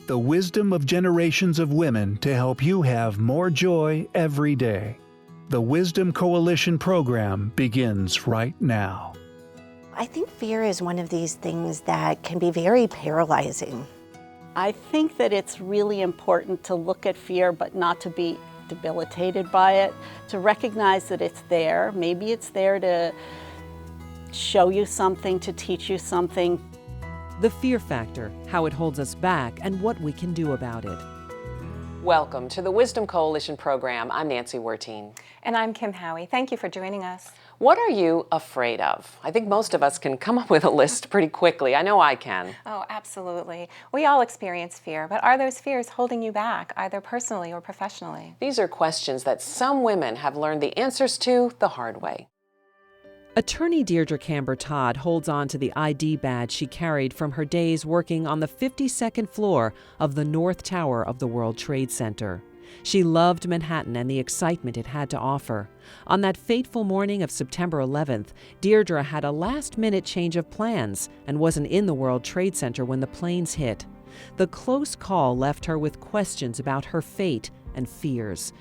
the wisdom of generations of women to help you have more joy every day. The Wisdom Coalition program begins right now. I think fear is one of these things that can be very paralyzing. I think that it's really important to look at fear, but not to be debilitated by it, to recognize that it's there. Maybe it's there to show you something, to teach you something. The fear factor, how it holds us back, and what we can do about it. Welcome to the Wisdom Coalition program. I'm Nancy Wertine. And I'm Kim Howie. Thank you for joining us. What are you afraid of? I think most of us can come up with a list pretty quickly. I know I can. Oh, absolutely. We all experience fear, but are those fears holding you back, either personally or professionally? These are questions that some women have learned the answers to the hard way. Attorney Deirdre Camber Todd holds on to the ID badge she carried from her days working on the 52nd floor of the North Tower of the World Trade Center. She loved Manhattan and the excitement it had to offer. On that fateful morning of September 11th, Deirdre had a last-minute change of plans and wasn't in the World Trade Center when the planes hit. The close call left her with questions about her fate and fears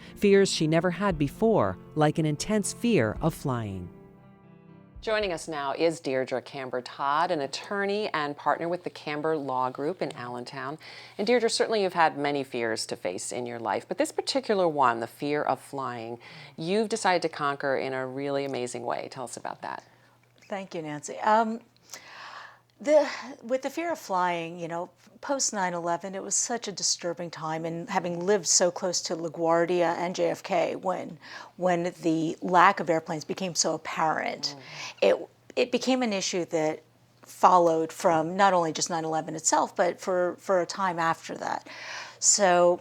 she never had before, like an intense fear of flying. Joining us now is Deirdre Camber Todd, an attorney and partner with the Camber Law Group in Allentown. And Deirdre, certainly you've had many fears to face in your life, but this particular one, the fear of flying, you've decided to conquer in a really amazing way. Tell us about that. Thank you, Nancy. With the fear of flying, post 9/11, it was such a disturbing time, and having lived so close to LaGuardia and JFK when the lack of airplanes became so apparent, it became an issue that followed from not only just 9/11 itself, but for a time after that. So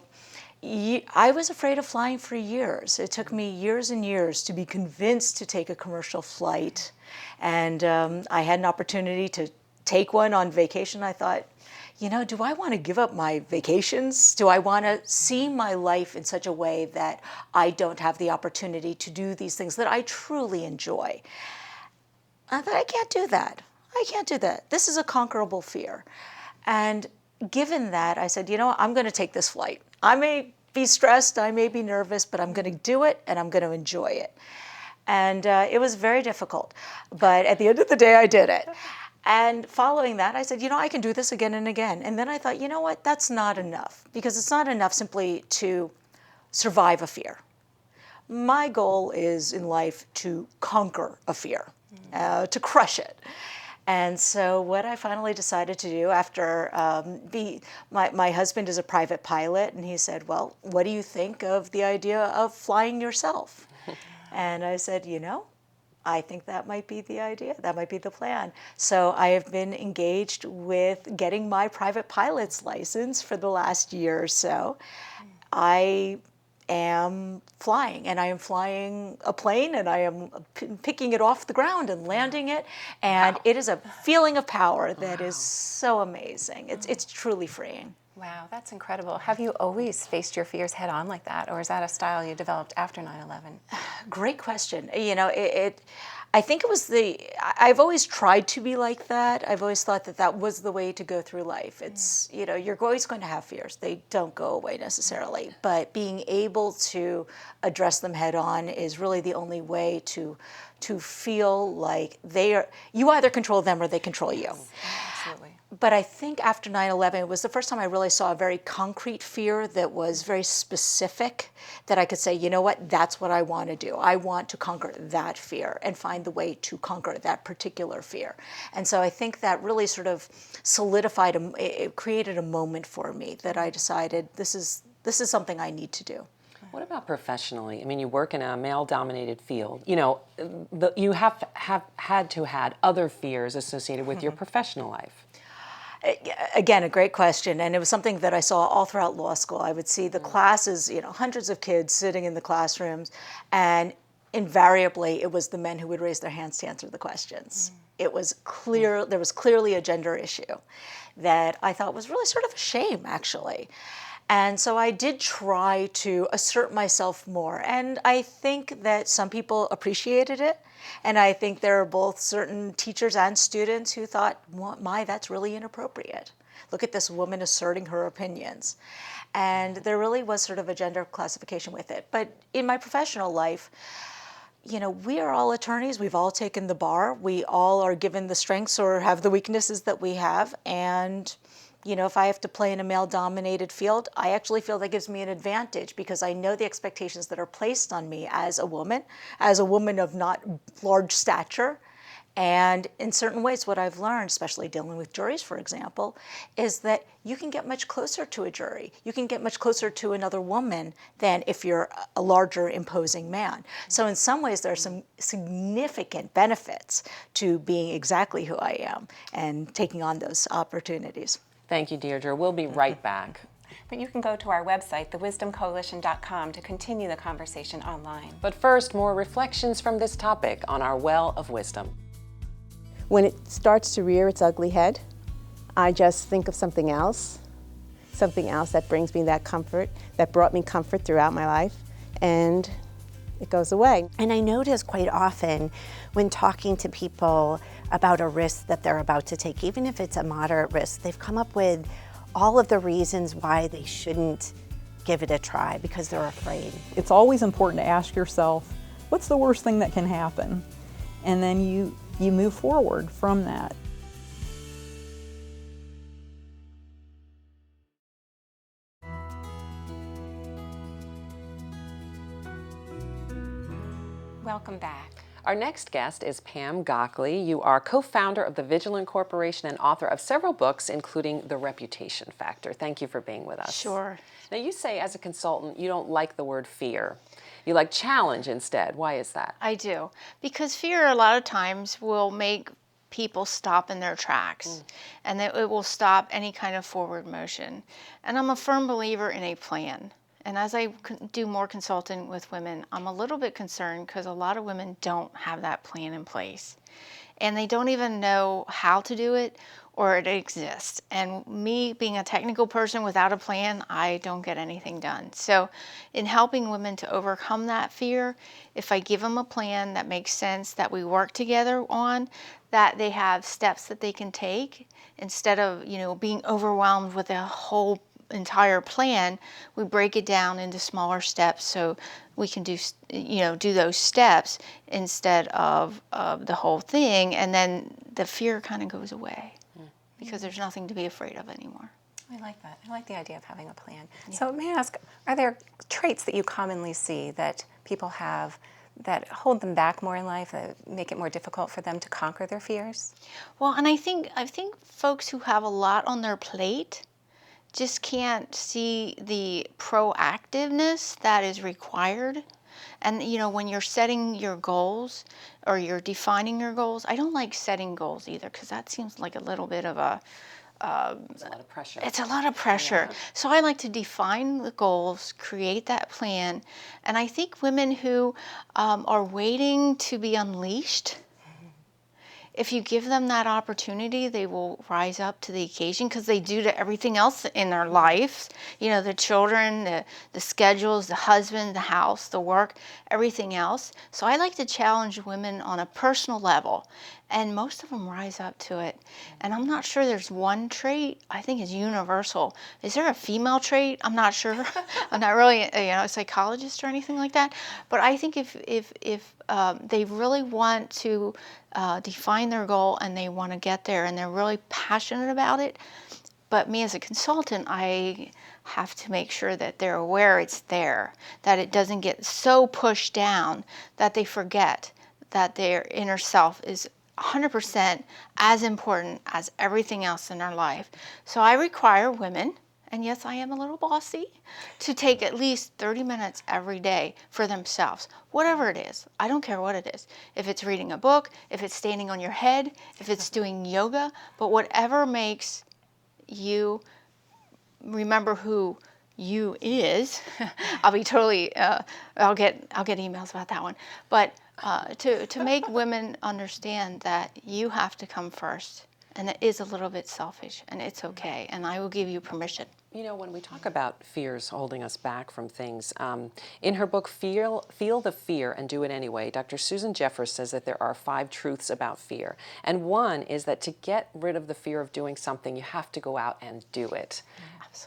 I was afraid of flying for years. It took me years and years to be convinced to take a commercial flight, and I had an opportunity to take one on vacation. I thought, do I want to give up my vacations? Do I want to see my life in such a way that I don't have the opportunity to do these things that I truly enjoy? I thought, I can't do that. I can't do that. This is a conquerable fear. And given that, I said, I'm going to take this flight. I may be stressed, I may be nervous, but I'm going to do it and I'm going to enjoy it. And it was very difficult. But at the end of the day, I did it. And following that, I said, I can do this again and again. And then I thought, what, that's not enough, because it's not enough simply to survive a fear. My goal is in life to conquer a fear, to crush it. And so what I finally decided to do after my husband is a private pilot, and he said, well, what do you think of the idea of flying yourself? And I said, I think that might be the idea. That might be the plan. So I have been engaged with getting my private pilot's license for the last year or so. I am flying, and I am flying a plane, and I am picking it off the ground and landing it. And It is a feeling of power that is so amazing. It's truly freeing. Wow, that's incredible. Have you always faced your fears head on like that, or is that a style you developed after 9/11? Great question. I think it was I've always tried to be like that. I've always thought that was the way to go through life. It's, you're always going to have fears. They don't go away necessarily, but being able to address them head on is really the only way to feel like you either control them or they control you. Absolutely. But I think after 9/11, it was the first time I really saw a very concrete fear that was very specific, that I could say, what, that's what I want to do. I want to conquer that fear and find the way to conquer that particular fear. And so I think that really sort of solidified, it created a moment for me that I decided this is something I need to do. What about professionally? I mean, you work in a male-dominated field. You have had to had other fears associated with your professional life. Again, a great question, and it was something that I saw all throughout law school. I would see the classes, hundreds of kids sitting in the classrooms, and invariably it was the men who would raise their hands to answer the questions. It was clear, there was clearly a gender issue that I thought was really sort of a shame, actually. And so I did try to assert myself more, and I think that some people appreciated it. And I think there are both certain teachers and students who thought, my, that's really inappropriate. Look at this woman asserting her opinions. And there really was sort of a gender classification with it. But in my professional life, we are all attorneys. We've all taken the bar. We all are given the strengths or have the weaknesses that we have. And, if I have to play in a male-dominated field, I actually feel that gives me an advantage because I know the expectations that are placed on me as a woman of not large stature. And in certain ways, what I've learned, especially dealing with juries, for example, is that you can get much closer to a jury. You can get much closer to another woman than if you're a larger, imposing man. So in some ways, there are some significant benefits to being exactly who I am and taking on those opportunities. Thank you, Deirdre. We'll be right back. But you can go to our website, thewisdomcoalition.com, to continue the conversation online. But first, more reflections from this topic on our Well of Wisdom. When it starts to rear its ugly head, I just think of something else that brings me that comfort, that brought me comfort throughout my life, and it goes away. And I notice quite often when talking to people about a risk that they're about to take, even if it's a moderate risk, they've come up with all of the reasons why they shouldn't give it a try because they're afraid. It's always important to ask yourself, what's the worst thing that can happen? And then you move forward from that. Welcome back. Our next guest is Pam Gockley. You are co-founder of the Vigilant Corporation and author of several books, including The Reputation Factor. Thank you for being with us. Sure. Now, you say as a consultant, you don't like the word fear. You like challenge instead. Why is that? I do. Because fear a lot of times will make people stop in their tracks and it will stop any kind of forward motion. And I'm a firm believer in a plan. And as I do more consulting with women, I'm a little bit concerned because a lot of women don't have that plan in place. And they don't even know how to do it or it exists. And me being a technical person without a plan, I don't get anything done. So in helping women to overcome that fear, if I give them a plan that makes sense, that we work together on, that they have steps that they can take instead of, being overwhelmed with a whole entire plan, we break it down into smaller steps so we can do those steps instead of the whole thing, and then the fear kind of goes away because there's nothing to be afraid of anymore. I like that. I like the idea of having a plan. Yeah. So may I ask, are there traits that you commonly see that people have that hold them back more in life, that make it more difficult for them to conquer their fears? Well, and I think folks who have a lot on their plate just can't see the proactiveness that is required. And when you're setting your goals or you're defining your goals, I don't like setting goals either because that seems like a little bit of It's a lot of pressure. It's a lot of pressure. Yeah. So I like to define the goals, create that plan, and I think women who are waiting to be unleashed, if you give them that opportunity, they will rise up to the occasion because they do to everything else in their lives. The children, the schedules, the husband, the house, the work, everything else. So I like to challenge women on a personal level, and most of them rise up to it. And I'm not sure there's one trait. I think it's universal. Is there a female trait? I'm not sure. I'm not really a psychologist or anything like that. But I think if they really want to define their goal and they want to get there and they're really passionate about it, but me as a consultant, I have to make sure that they're aware it's there, that it doesn't get so pushed down that they forget that their inner self is 100% as important as everything else in their life. So I require women, and yes, I am a little bossy, to take at least 30 minutes every day for themselves, whatever it is. I don't care what it is. If it's reading a book, if it's standing on your head, if it's doing yoga, but whatever makes you remember who you is. I'll be totally, I'll get emails about that one. But to make women understand that you have to come first, and it is a little bit selfish, and it's okay, and I will give you permission. You know, when we talk about fears holding us back from things, in her book, Feel the Fear and Do It Anyway, Dr. Susan Jeffers says that there are 5 truths about fear. And one is that to get rid of the fear of doing something, you have to go out and do it.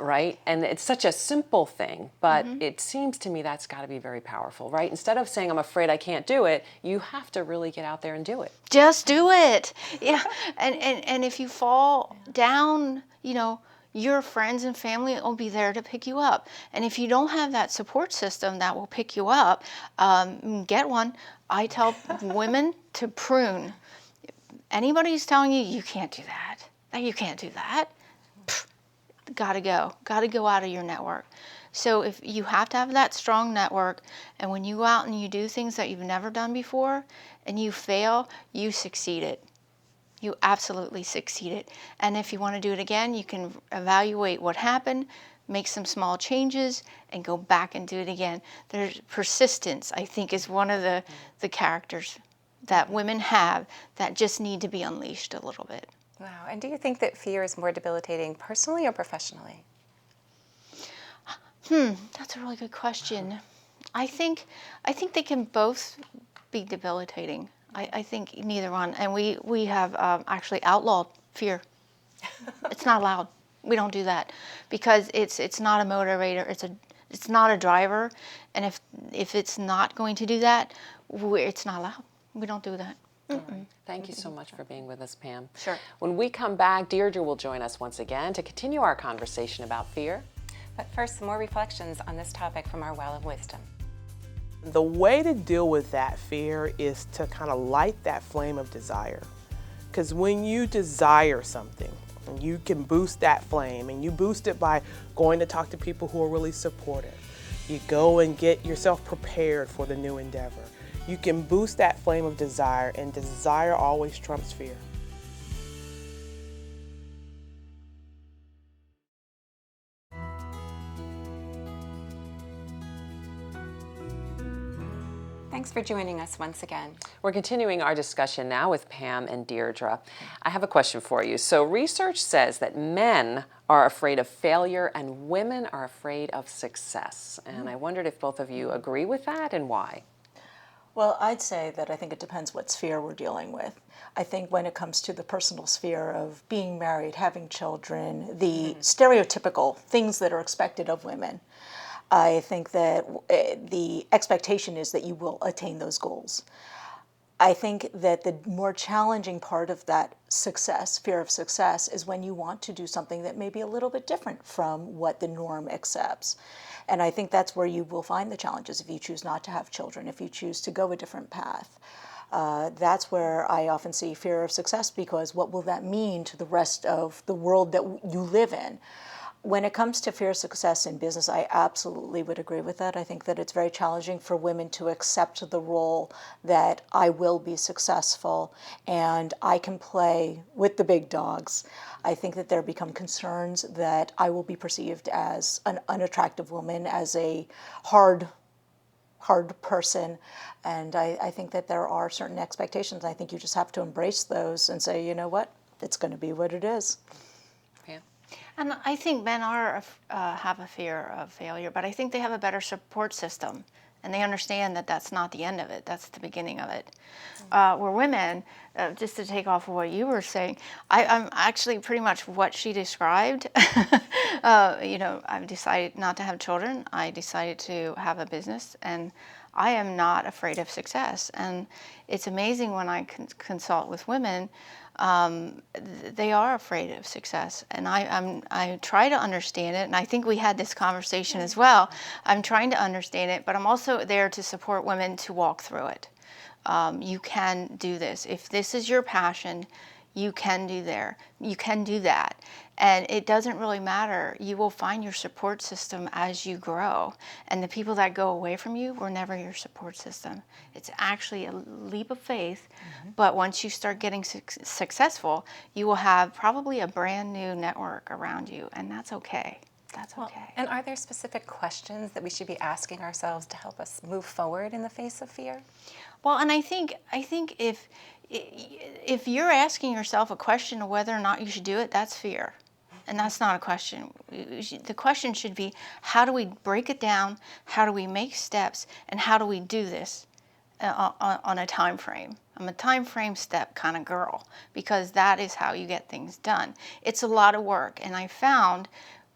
Right? And it's such a simple thing, but it seems to me that's got to be very powerful, right? Instead of saying, I'm afraid I can't do it, you have to really get out there and do it. Just do it. Yeah. And if you fall down, you know, your friends and family will be there to pick you up. And if you don't have that support system that will pick you up, get one. I tell women to prune. Anybody who's telling you, you can't do that, you can't do that, gotta go out of your network. So if you have to have that strong network, and when you go out and you do things that you've never done before and you fail, you succeeded. You absolutely succeeded. And if you want to do it again, you can evaluate what happened, make some small changes, and go back and do it again. There's persistence, I think, is one of the characters that women have that just need to be unleashed a little bit. Wow. And do you think that fear is more debilitating personally or professionally? That's a really good question. I think they can both be debilitating. I think neither one. And we have actually outlawed fear. It's not allowed. We don't do that because it's not a motivator. It's not a driver. And if it's not going to do that, it's not allowed. We don't do that. Thank you so much for being with us, Pam. Sure. When we come back, Deirdre will join us once again to continue our conversation about fear. But first, some more reflections on this topic from our Well of Wisdom. The way to deal with that fear is to kind of light that flame of desire. Because when you desire something, you can boost that flame, and you boost it by going to talk to people who are really supportive. You go and get yourself prepared for the new endeavor. You can boost that flame of desire, and desire always trumps fear. Thanks for joining us once again. We're continuing our discussion now with Pam and Deirdre. I have a question for you. So research says that men are afraid of failure and women are afraid of success. And I wondered if both of you agree with that and why. Well, I'd say that I think it depends what sphere we're dealing with. I think when it comes to the personal sphere of being married, having children, the stereotypical things that are expected of women, I think that the expectation is that you will attain those goals. I think that the more challenging part of that success, fear of success, is when you want to do something that may be a little bit different from what the norm accepts. And I think that's where you will find the challenges if you choose not to have children, if you choose to go a different path. That's where I often see fear of success, because what will that mean to the rest of the world that you live in? When it comes to fear of success in business, I absolutely would agree with that. I think that it's very challenging for women to accept the role that I will be successful and I can play with the big dogs. I think that there become concerns that I will be perceived as an unattractive woman, as a hard person. And I think that there are certain expectations. I think you just have to embrace those and say, you know what, it's going to be what it is. And I think men have a fear of failure, but I think they have a better support system, and they understand that that's not the end of it, that's the beginning of it. Where women, just to take off of what you were saying, I'm actually pretty much what she described. I've decided not to have children. I decided to have a business, and I am not afraid of success. And it's amazing when I consult with women, they are afraid of success, and I try to understand it, and I think we had this conversation as well. I'm trying to understand it, but I'm also there to support women to walk through it. You can do this. If this is your passion, you can do that. And it doesn't really matter. You will find your support system as you grow. And the people that go away from you were never your support system. It's actually a leap of faith. But once you start getting successful, you will have probably a brand new network around you. And that's okay. That's okay. And are there specific questions that we should be asking ourselves to help us move forward in the face of fear? Well, and I think if you're asking yourself a question of whether or not you should do it, that's fear. And that's not a question. The question should be, how do we break it down? How do we make steps? And how do we do this on a time frame? I'm a time frame step kind of girl, because that is how you get things done. It's a lot of work, and I found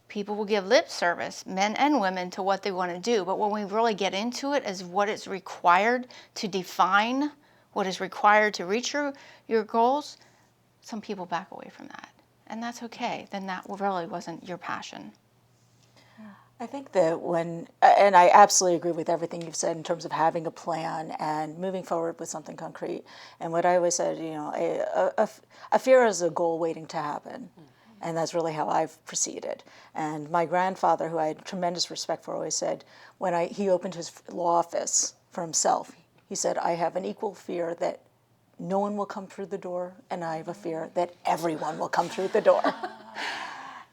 people will give lip service, men and women, to what they want to do. But when we really get into it as what is required to define what is required to reach your goals, some people back away from that. And that's okay. Then that really wasn't your passion. I think that and I absolutely agree with everything you've said in terms of having a plan and moving forward with something concrete. And what I always said, a fear is a goal waiting to happen. And that's really how I've proceeded. And my grandfather, who I had tremendous respect for, always said, when he opened his law office for himself, he said, I have an equal fear that no one will come through the door, and I have a fear that everyone will come through the door.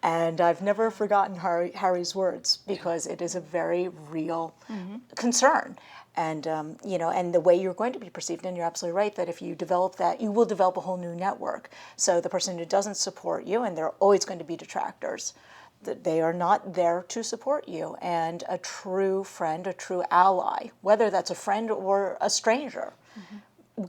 And I've never forgotten Harry's words, because it is a very real concern. And and the way you're going to be perceived, and you're absolutely right that if you develop that, you will develop a whole new network. So the person who doesn't support you, and there are always going to be detractors, they are not there to support you. And a true friend, a true ally, whether that's a friend or a stranger,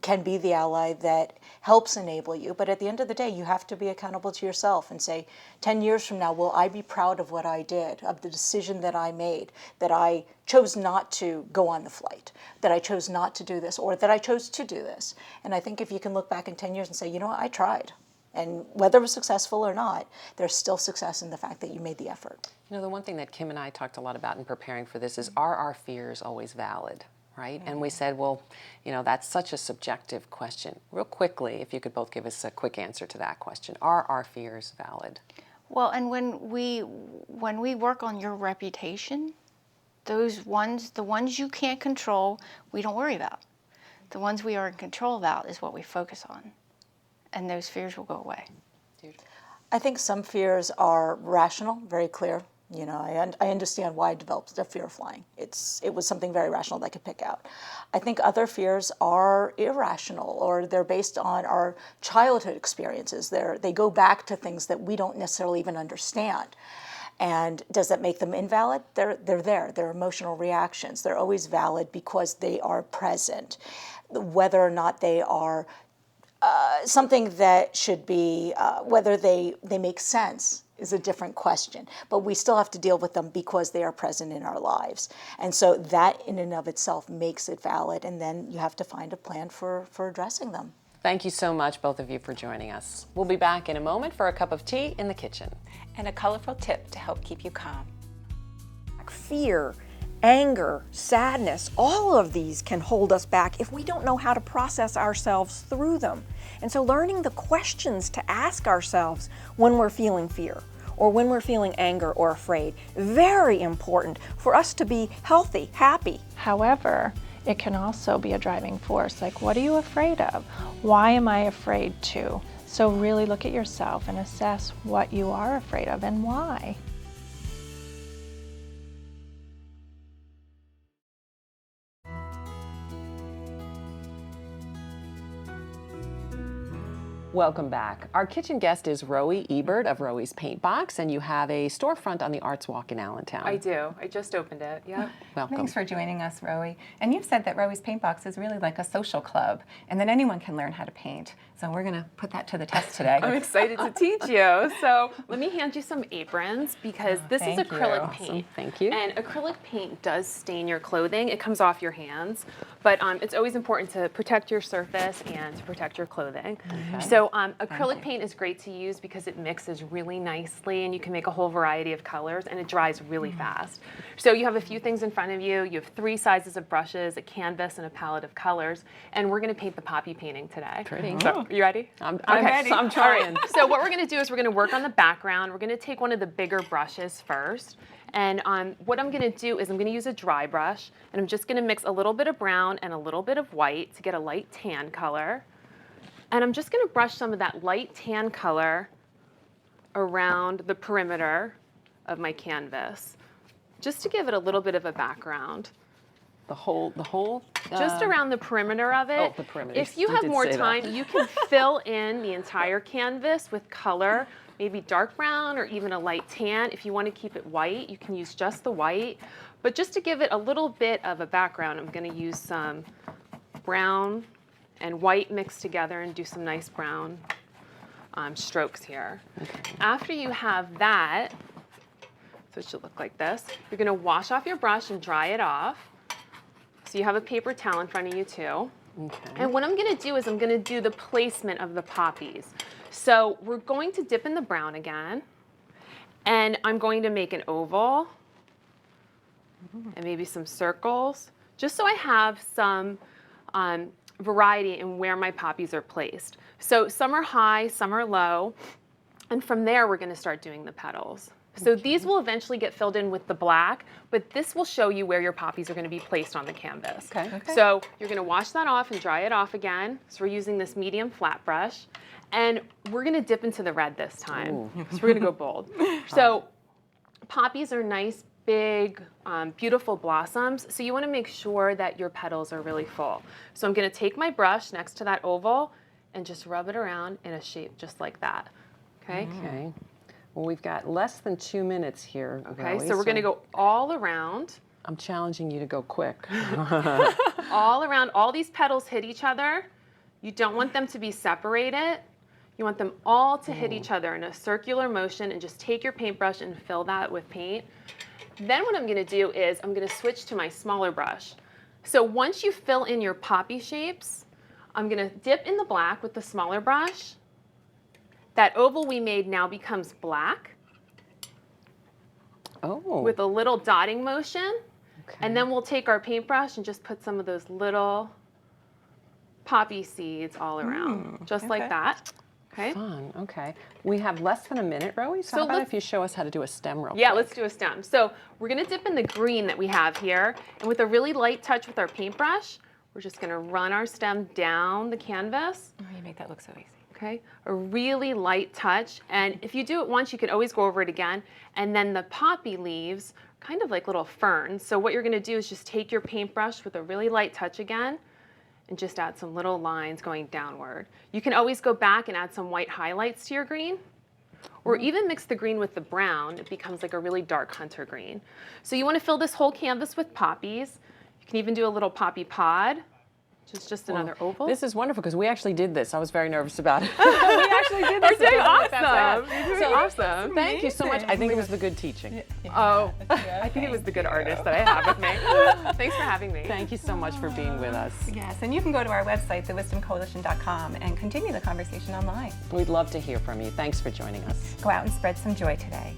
can be the ally that helps enable you. But at the end of the day, you have to be accountable to yourself and say, 10 years from now, will I be proud of what I did, of the decision that I made, that I chose not to go on the flight, that I chose not to do this, or that I chose to do this? And I think if you can look back in 10 years and say, you know what, I tried. And whether it was successful or not, there's still success in the fact that you made the effort. The one thing that Kim and I talked a lot about in preparing for this is, are our fears always valid? Right? And we said, well, that's such a subjective question. Real quickly, if you could both give us a quick answer to that question. Are our fears valid? Well, and when we work on your reputation, the ones you can't control, we don't worry about. The ones we are in control about is what we focus on. And those fears will go away. I think some fears are rational, very clear. I understand why I developed a fear of flying. It was something very rational that I could pick out. I think other fears are irrational, or they're based on our childhood experiences. They go back to things that we don't necessarily even understand. And does that make them invalid? They're there. They're emotional reactions. They're always valid because they are present. Whether or not they are something that should be, whether they make sense is a different question, but we still have to deal with them because they are present in our lives. And so that in and of itself makes it valid, and then you have to find a plan for addressing them. Thank you so much, both of you, for joining us. We'll be back in a moment for a cup of tea in the kitchen. And a colorful tip to help keep you calm. Fear, anger, sadness, all of these can hold us back if we don't know how to process ourselves through them. And so learning the questions to ask ourselves when we're feeling fear or when we're feeling anger or afraid, very important for us to be healthy, happy. However, it can also be a driving force. Like, what are you afraid of? Why am I afraid to? So really look at yourself and assess what you are afraid of and why. Welcome back. Our kitchen guest is Rowie Ebert of Rowie's Paint Box, and you have a storefront on the Arts Walk in Allentown. I do. I just opened it. Yep. Welcome. Thanks for joining us, Rowie. And you've said that Rowie's Paint Box is really like a social club, and that anyone can learn how to paint. So we're going to put that to the test today. I'm excited to teach you. So let me hand you some aprons, because this is acrylic paint. Awesome. Thank you. And acrylic paint does stain your clothing. It comes off your hands, but it's always important to protect your surface and to protect your clothing. Okay. So acrylic paint is great to use because it mixes really nicely, and you can make a whole variety of colors, and it dries really fast. So you have a few things in front of you. You have 3 sizes of brushes, a canvas, and a palette of colors, and we're going to paint the poppy painting today. Pretty. So, you ready? I'm ready. I'm trying. Right. So what we're going to do is we're going to work on the background. We're going to take one of the bigger brushes first. And what I'm going to do is I'm going to use a dry brush, and I'm just going to mix a little bit of brown and a little bit of white to get a light tan color. And I'm just going to brush some of that light tan color around the perimeter of my canvas, just to give it a little bit of a background. The whole? Just around the perimeter of it. Oh, the perimeter. If you have more time, you can fill in the entire canvas with color maybe dark brown or even a light tan. If you want to keep it white, you can use just the white. But just to give it a little bit of a background, I'm going to use some brown and white mixed together and do some nice brown strokes here. Okay. After you have that, so it should look like this, you're going to wash off your brush and dry it off. So you have a paper towel in front of you too. Okay. And what I'm going to do is I'm going to do the placement of the poppies. So we're going to dip in the brown again, and I'm going to make an oval and maybe some circles, just so I have some variety in where my poppies are placed. So some are high, some are low, and from there we're going to start doing the petals. So these will eventually get filled in with the black, but this will show you where your poppies are going to be placed on the canvas. Okay. So you're going to wash that off and dry it off again. So we're using this medium flat brush, and we're going to dip into the red this time. So we're going to go bold. So poppies are nice, big, beautiful blossoms. So you want to make sure that your petals are really full. So I'm going to take my brush next to that oval and just rub it around in a shape just like that. Okay. Okay. Well, we've got less than 2 minutes here. Okay, Rowie, so we're going to go all around. I'm challenging you to go quick. All around, all these petals hit each other. You don't want them to be separated. You want them all to hit each other in a circular motion, and just take your paintbrush and fill that with paint. Then what I'm going to do is I'm going to switch to my smaller brush. So once you fill in your poppy shapes, I'm going to dip in the black with the smaller brush. That oval we made now becomes black. Oh. With a little dotting motion. Okay. And then we'll take our paintbrush and just put some of those little poppy seeds all around, just like that. Okay. Fun. Okay. We have less than a minute, Rowie. So how about if you show us how to do a stem real quick? Yeah, let's do a stem. So we're going to dip in the green that we have here, and with a really light touch with our paintbrush, we're just going to run our stem down the canvas. Oh, you make that look so easy. Okay, a really light touch, and if you do it once, you can always go over it again. And then the poppy leaves, kind of like little ferns. So what you're going to do is just take your paintbrush with a really light touch again, and just add some little lines going downward. You can always go back and add some white highlights to your green, or even mix the green with the brown. It becomes like a really dark hunter green. So you want to fill this whole canvas with poppies. You can even do a little poppy pod, which is just another oval. This is wonderful because we actually did this. I was very nervous about it. We actually did this. You're doing awesome. You're doing awesome. Thank you so much. I think it was the good teaching. Oh, I think it was the good artist that I have with me. Thanks for having me. Thank you so much for being with us. Yes, and you can go to our website, thewisdomcoalition.com, and continue the conversation online. We'd love to hear from you. Thanks for joining us. Go out and spread some joy today.